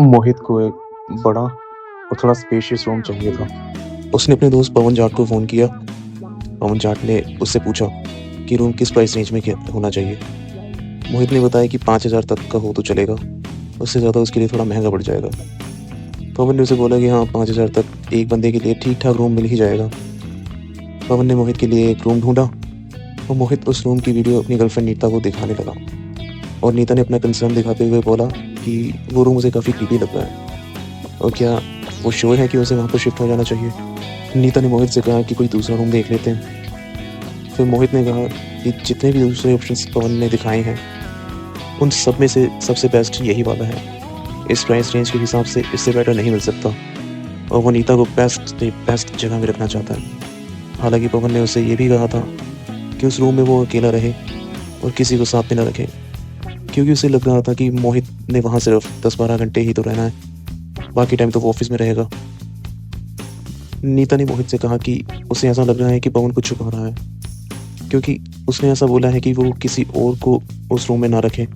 मोहित को एक बड़ा और थोड़ा स्पेशियस रूम चाहिए था। उसने अपने दोस्त पवन जाट को फ़ोन किया। पवन जाट ने उससे पूछा कि रूम किस प्राइस रेंज में होना चाहिए। मोहित ने बताया कि 5,000 तक का हो तो चलेगा, उससे ज़्यादा उसके लिए थोड़ा महंगा पड़ जाएगा। पवन ने उसे बोला कि हाँ, 5,000 तक एक बंदे के लिए ठीक ठाक रूम मिल ही जाएगा। पवन ने मोहित के लिए एक रूम ढूंढा और मोहित उस रूम की वीडियो अपनी गर्लफ्रेंड नीता को दिखाने लगा। और नीता ने अपना कंसर्न दिखाते हुए बोला कि वो रूम उसे काफ़ी क्रीपी लग रहा है और क्या वो श्योर है कि उसे वहाँ पर शिफ्ट हो जाना चाहिए। नीता ने मोहित से कहा कि कोई दूसरा रूम देख लेते हैं। फिर मोहित ने कहा कि जितने भी दूसरे ऑप्शंस पवन ने दिखाए हैं उन सब में से सबसे बेस्ट यही वाला है। इस प्राइस रेंज के हिसाब से इससे बेटर नहीं मिल सकता और वो नीता को बेस्ट जगह में रखना चाहता है। हालांकि पवन ने उसे ये भी कहा था कि उस रूम में वो अकेला रहे और किसी को साथ में न रखे, क्योंकि उसे लग रहा था कि मोहित ने वहाँ सिर्फ 10-12 घंटे ही तो रहना है, बाकी टाइम तो वो ऑफिस में रहेगा। नीता ने मोहित से कहा कि उसे ऐसा लग रहा है कि पवन कुछ छुपा रहा है, क्योंकि उसने ऐसा बोला है कि वो किसी और को उस रूम में ना रखे।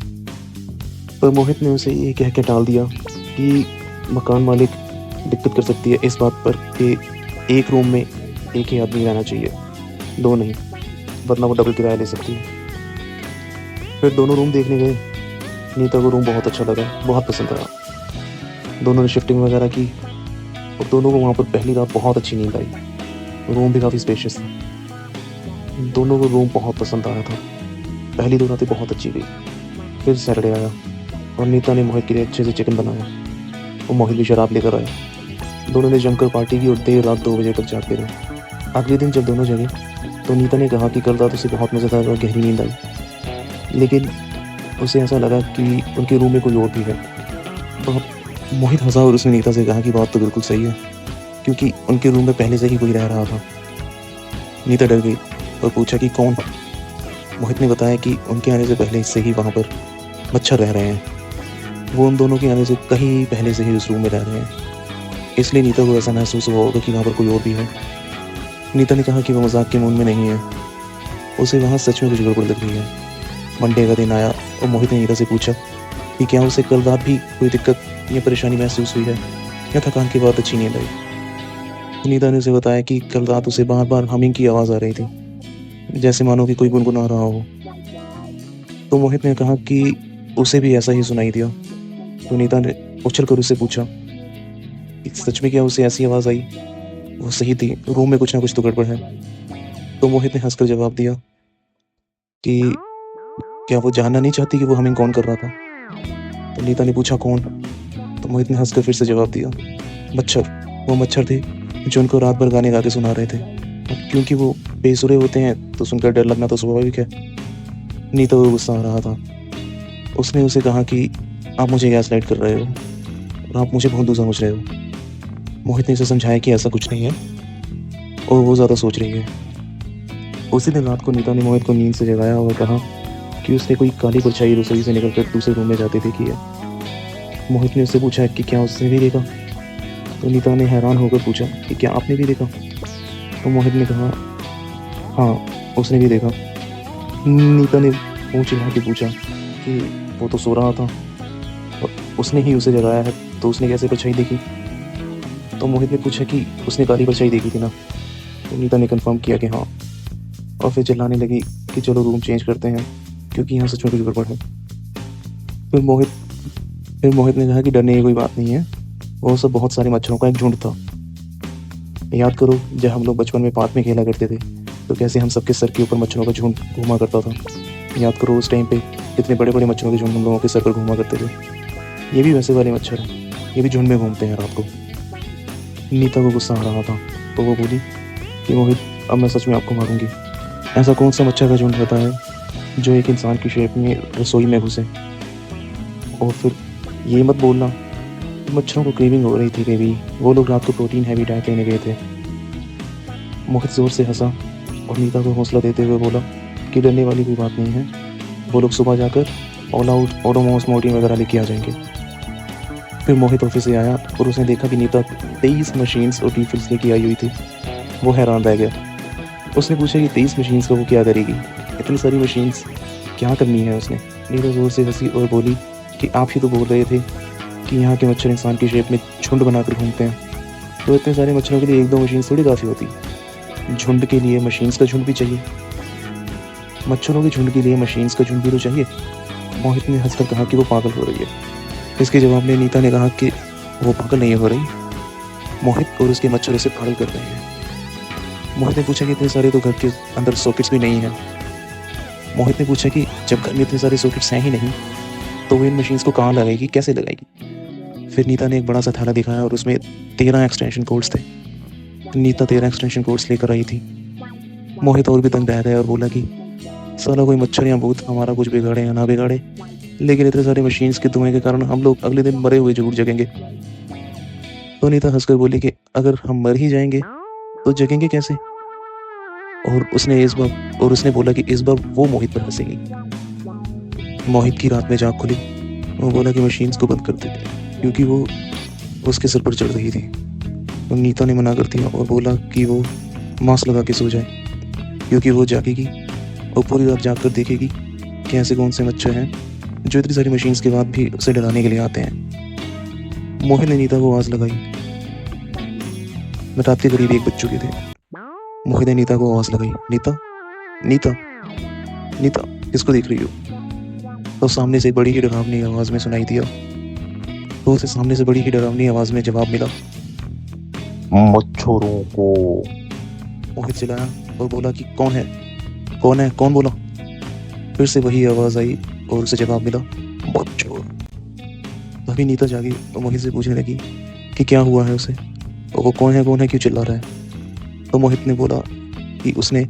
पर मोहित ने उसे ये कह के टाल दिया कि मकान मालिक दिक्कत कर सकती है इस बात पर कि एक रूम में एक ही आदमी रहना चाहिए, दो नहीं, वरना वो डबल किराया ले सकती है। फिर दोनों रूम देखने गए। नीता को रूम बहुत अच्छा लगा, बहुत पसंद आया। दोनों ने शिफ्टिंग वगैरह की और दोनों को वहाँ पर पहली रात बहुत अच्छी नींद आई। रूम भी काफ़ी स्पेशियस था। दोनों को रूम बहुत पसंद आया था। पहली 2 रातें बहुत अच्छी गई। फिर सैटरडे आया और नीता ने मोहित के लिए अच्छे से चिकन बनाया और मोहित भी शराब लेकर आया। दोनों ने जमकर पार्टी की और देर रात 2 बजे तक जागते रहे। अगले दिन जब दोनों जगे तो नीता ने कहा कि कल रात उसे बहुत मज़ेदार और गहरी नींद आई, लेकिन उसे ऐसा लगा कि उनके रूम में कोई और भी है। मोहित हंसा और उसने नीता से कहा कि बात तो बिल्कुल सही है, क्योंकि उनके रूम में पहले से ही कोई रह रहा था। नीता डर गई और पूछा कि कौन। मोहित ने बताया कि उनके आने से पहले से ही वहाँ पर मच्छर रह रहे हैं। वो उन दोनों के आने से कहीं पहले से ही उस रूम में रह रहे हैं, इसलिए नीता को ऐसा महसूस हुआ होगा कि वहाँ पर कोई और भी है। नीता ने कहा कि वो मजाक के मूड में नहीं है, उसे वहाँ सच में कुछ गड़बड़ लग रही है। मंडे का दिन आया और मोहित ने नीता से पूछा कि क्या उसे कल रात भी कोई दिक्कत या परेशानी महसूस हुई है या थकान के बाद अच्छी नींद आई। नीता ने उसे बताया कि कल रात उसे बार बार हमिंग की आवाज़ आ रही थी, जैसे मानो कि कोई गुनगुना रहा हो। तो मोहित ने कहा कि उसे भी ऐसा ही सुनाई दिया। तो नीता ने उछल कर उससे पूछा कि सच में क्या उसे ऐसी आवाज़ आई। वो सही थी, रूम में कुछ ना कुछ तो गड़बड़ है। तो मोहित ने हंसकर जवाब दिया कि क्या वो जानना नहीं चाहती कि वो हमिंग कौन कर रहा था। तो नीता ने पूछा कौन। तो मोहित ने हंसकर फिर से जवाब दिया, मच्छर। वो मच्छर थे जो उनको रात भर गाने गा के सुना रहे थे। अब क्योंकि वो बेसुरे होते हैं तो सुनकर डर लगना तो स्वाभाविक है। नीता को गुस्सा आ रहा था। उसने उसे कहा कि आप मुझे गैसलाइट कर रहे हो और आप मुझे बहुत समझ रहे हो। मोहित ने उसे समझाया कि ऐसा कुछ नहीं है और वो ज़्यादा सोच रही है। उसी दिन रात को नीता ने मोहित को नींद से जगाया और कहा कि उसने कोई काली परछाई रसोई से निकलकर दूसरे रूम में जाते देखी है। मोहित ने उससे पूछा कि क्या उसने भी देखा। तो नीता ने हैरान होकर पूछा कि क्या आपने भी देखा। तो मोहित ने कहा हाँ, उसने भी देखा। नीता ने मुँह चिढ़ा के पूछा कि वो तो सो रहा था और उसने ही उसे जगाया है, तो उसने कैसे परछाई देखी। तो मोहित ने पूछा कि उसने काली परछाई देखी थी ना। तो नीता ने कंफर्म किया कि हाँ, और फिर चिल्लाने लगी कि चलो रूम चेंज करते हैं क्योंकि यहाँ सच में कुछ गड़बड़ है। फिर मोहित ने कहा कि डरने की कोई बात नहीं है, वो सब बहुत सारे मच्छरों का एक झुंड था। याद करो जब हम लोग बचपन में पार्क में खेला करते थे तो कैसे हम सबके सर के ऊपर मच्छरों का झुंड घूमा करता था। याद करो उस टाइम पे कितने बड़े बड़े मच्छरों के झुंड हम लोगों के सर पर घूमा करते थे। ये भी वैसे वाले मच्छर हैं, ये भी झुंड में घूमते हैं रात को। नीता को गुस्सा आ रहा था तो वो बोली कि मोहित, अब मैं सच में आपको मारूंगी। ऐसा कौन सा मच्छर का झुंड रहता है जो एक इंसान की शेप में रसोई में घुसे। और फिर ये मत बोलना, मच्छरों को क्रेविंग हो रही थी बेबी, वो लोग रात को प्रोटीन हैवी डाइट लेने गए थे। मोहित जोर से हंसा और नीता को हौसला देते हुए बोला कि डरने वाली कोई बात नहीं है, वो लोग सुबह जाकर ऑल आउट ओडोमॉस मोर्टीन वगैरह लेके आ जाएंगे। फिर मोहित ऑफिस से आया और उसने देखा कि नीता 23 मशीन्स और रीफिल्स लेके आई हुई थी। वो हैरान रह गया। उसने पूछा कि 23 मशीन्स का वो क्या करेगी, इतनी सारी मशीन्स क्या करनी है उसने। नीता जोर से हंसी और बोली कि आप ही तो बोल रहे थे कि यहाँ के मच्छर इंसान की शेप में झुंड बनाकर घूमते हैं। तो इतने सारे मच्छरों के लिए एक दो मशीन थोड़ी काफ़ी होती। झुंड के लिए मशीन्स का झुंड भी चाहिए। मच्छरों के झुंड के लिए मशीन्स का झुंड भी तो चाहिए। मोहित ने हंसकर कहा कि वो पागल हो रही है। इसके जवाब में नीता ने कहा कि वो पागल नहीं हो रही, मोहित और उसके मच्छर उसे पागल कर रहे हैं। मोहित ने पूछा कि इतने सारे तो घर के अंदर सॉकेट्स भी नहीं हैं। मोहित ने पूछा कि जब घर में इतने सारे सॉकेट्स हैं ही नहीं तो वो इन मशीन्स को कहाँ लगाएगी, कैसे लगाएगी। फिर नीता ने एक बड़ा सा थैला दिखाया और उसमें 13 एक्सटेंशन कोड्स थे। नीता 13 एक्सटेंशन कोड्स लेकर आई थी। मोहित और भी तंग रह गया और बोला कि साला कोई मच्छर या भूत हमारा कुछ बिगाड़े या ना बिगाड़े, लेकिन इतने सारे मशीन्स के धुएं के कारण हम लोग अगले दिन मरे हुए जरूर जगेंगे। तो नीता हंसकर बोली कि अगर हम मर ही जाएंगे तो जगेंगे कैसे। और उसने बोला कि इस बार वो मोहित पर हंसेगी। मोहित की रात में जाग खुली। वो बोला कि मशीन्स को बंद कर देते क्योंकि वो उसके सिर पर चढ़ रही थी। तो नीता ने मना कर दिया और बोला कि वो मास्क लगा के सो जाए क्योंकि वो जागेगी और पूरी रात जाग कर देखेगी कि ऐसे कौन से मच्छर हैं जो इतनी सारी मशीन्स के बाद भी उसे डराने के लिए आते हैं। मोहित ने नीता को आवाज़ लगाई। रात के करीब 1 बज चुके थे। मोहित ने नीता को आवाज़ लगाई, नीता नीता नीता, किसको देख रही हो। तो सामने से बड़ी ही डरावनी आवाज़ में सुनाई दिया। तो उसे सामने से बड़ी ही डरावनी आवाज़ में जवाब मिला, मच्छरों को। मोहित चिल्लाया और बोला कि कौन है, कौन है, कौन बोला। फिर से वही आवाज़ आई और उसे जवाब मिला, मच्छर। तभी नीता जागी और मोहित से पूछने लगी कि क्या हुआ है उसे और वो कौन है, क्यों चिल्ला रहा है। तो मोहित ने बोला कि उसने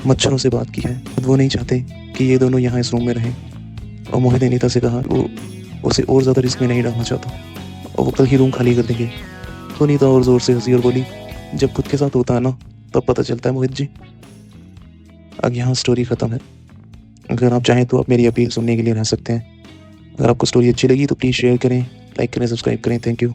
मच्छरों से बात की है, वो नहीं चाहते कि ये दोनों यहाँ इस रूम में रहें। और मोहित ने नीता से कहा वो उसे और ज़्यादा रिस्क में नहीं डालना चाहता और वो कल ही रूम खाली कर देंगे। तो नीता और ज़ोर से हंसी और बोली, जब खुद के साथ होता है ना तब पता चलता है मोहित जी। अब यहाँ स्टोरी ख़त्म है। अगर आप चाहें तो आप मेरी अपील सुनने के लिए रह सकते हैं। अगर आपको स्टोरी अच्छी लगी तो प्लीज़ शेयर करें, लाइक करें, सब्सक्राइब करें। Thank you.